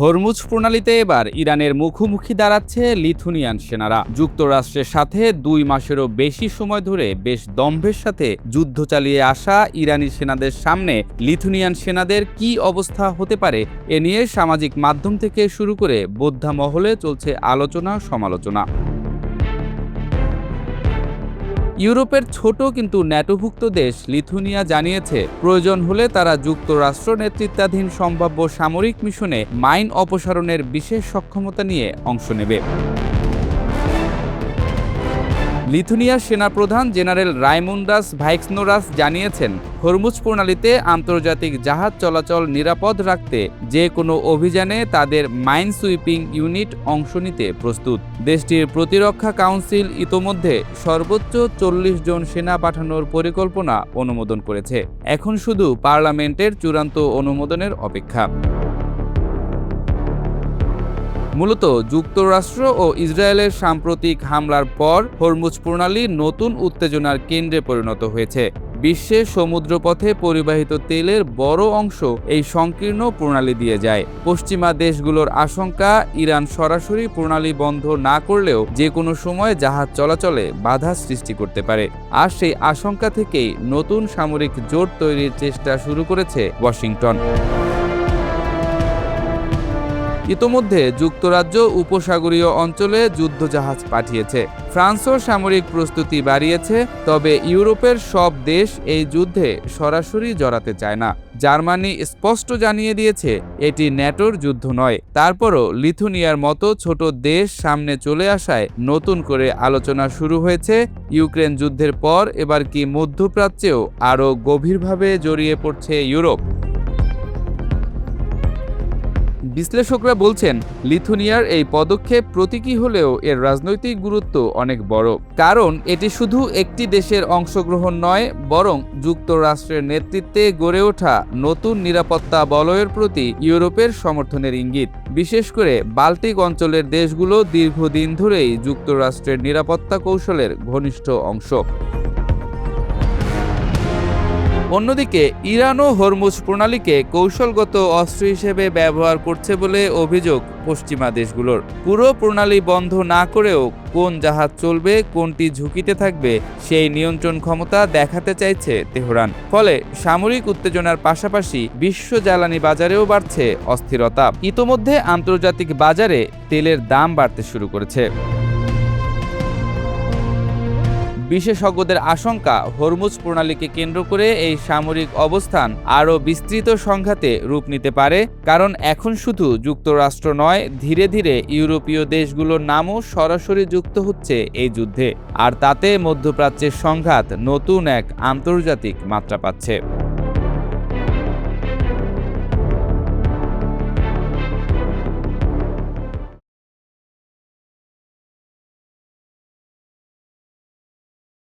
Hormuz প্রণালীতে এবার ইরানের মুখোমুখি দাঁড়াচ্ছে লিথুনিয়ান সেনারা। যুক্তরাষ্ট্রের সাথে 2 মাসেরও বেশি সময় ধরে বেশ দম্ভের সাথে যুদ্ধ চালিয়ে আসা ইরানি সেনাদের সামনে লিথুনিয়ান সেনাদের কী অবস্থা হতে পারে এ নিয়ে সামাজিক মাধ্যম থেকে শুরু করে বোদ্ধা মহলে চলছে আলোচনা সমালোচনা। ইউরোপের ছোট কিন্তু ন্যাটোভুক্ত দেশ লিথুনিয়া জানিয়েছে প্রয়োজন হলে তারা যুক্তরাষ্ট্র নেতৃত্বাধীন সম্ভাব্য সামরিক মিশনে মাইন অপসারণের বিশেষ সক্ষমতা নিয়ে অংশ নেবে। লিথুনিয়ার সেনাপ্রধান জেনারেল রাইমুন্ডাস ভাইক্সনোরাস জানিয়েছেন, হরমুজ প্রণালীতে আন্তর্জাতিক জাহাজ চলাচল নিরাপদ রাখতে যে কোনো অভিযানে তাদের মাইন সুইপিং ইউনিট অংশ নিতে প্রস্তুত। দেশটির প্রতিরক্ষা কাউন্সিল ইতোমধ্যে সর্বোচ্চ 40 জন সেনা পাঠানোর পরিকল্পনা অনুমোদন করেছে। এখন শুধু পার্লামেন্টের চূড়ান্ত অনুমোদনের অপেক্ষা। মূলত যুক্তরাষ্ট্র ও ইসরায়েলের সাম্প্রতিক হামলার পর হরমুজ প্রণালী নতুন উত্তেজনার কেন্দ্রে পরিণত হয়েছে। বিশ্বে সমুদ্রপথে পরিবাহিত তেলের বড় অংশ এই সংকীর্ণ প্রণালী দিয়ে যায়। পশ্চিমা দেশগুলোর আশঙ্কা, ইরান সরাসরি প্রণালী বন্ধ না করলেও যে কোনো সময় জাহাজ চলাচলে বাধা সৃষ্টি করতে পারে। আর সেই আশঙ্কা থেকেই নতুন সামরিক জোট তৈরির চেষ্টা শুরু করেছে ওয়াশিংটন। ইতোমধ্যে যুক্তরাজ্য উপসাগরীয় অঞ্চলে যুদ্ধজাহাজ পাঠিয়েছে। ফ্রান্সও সামরিক প্রস্তুতি বাড়িয়েছে। তবে ইউরোপের সব দেশ এই যুদ্ধে সরাসরি জড়াতে চায় না। জার্মানি স্পষ্ট জানিয়ে দিয়েছে এটি ন্যাটোর যুদ্ধ নয়। তারপরও লিথুনিয়ার মতো ছোট দেশ সামনে চলে আসায় নতুন করে আলোচনা শুরু হয়েছে। ইউক্রেন যুদ্ধের পর এবার কি মধ্যপ্রাচ্যেও আরও গভীরভাবে জড়িয়ে পড়ছে ইউরোপ? বিশ্লেষকরা বলছেন, লিথুনিয়ার এই পদক্ষেপ প্রতীকী হলেও এর রাজনৈতিক গুরুত্ব অনেক বড়। কারণ এটি শুধু একটি দেশের অংশগ্রহণ নয়, বরং যুক্তরাষ্ট্রের নেতৃত্বে গড়ে ওঠা নতুন নিরাপত্তা বলয়ের প্রতি ইউরোপের সমর্থনের ইঙ্গিত। বিশেষ করে বাল্টিক অঞ্চলের দেশগুলো দীর্ঘদিন ধরেই যুক্তরাষ্ট্রের নিরাপত্তা কৌশলের ঘনিষ্ঠ অংশ। অন্যদিকে ইরানও হরমুজ প্রণালীকে কৌশলগত অস্ত্র হিসেবে ব্যবহার করছে বলে অভিযোগ পশ্চিমা দেশগুলোর। পুরো প্রণালী বন্ধ না করেও কোন জাহাজ চলবে, কোনটি ঝুঁকিতে থাকবে সেই নিয়ন্ত্রণ ক্ষমতা দেখাতে চাইছে তেহরান। ফলে সামরিক উত্তেজনার পাশাপাশি বিশ্ব জ্বালানি বাজারেও বাড়ছে অস্থিরতা। ইতোমধ্যে আন্তর্জাতিক বাজারে তেলের দাম বাড়তে শুরু করেছে। বিশেষজ্ঞদের আশঙ্কা, হরমুজ প্রণালীকে কেন্দ্র করে এই সামরিক অবস্থান আরও বিস্তৃত সংঘাতে রূপ নিতে পারে। কারণ এখন শুধু যুক্তরাষ্ট্র নয়, ধীরে ধীরে ইউরোপীয় দেশগুলোর নামও সরাসরি যুক্ত হচ্ছে এই যুদ্ধে। আর তাতে মধ্যপ্রাচ্যের সংঘাত নতুন এক আন্তর্জাতিক মাত্রা পাচ্ছে।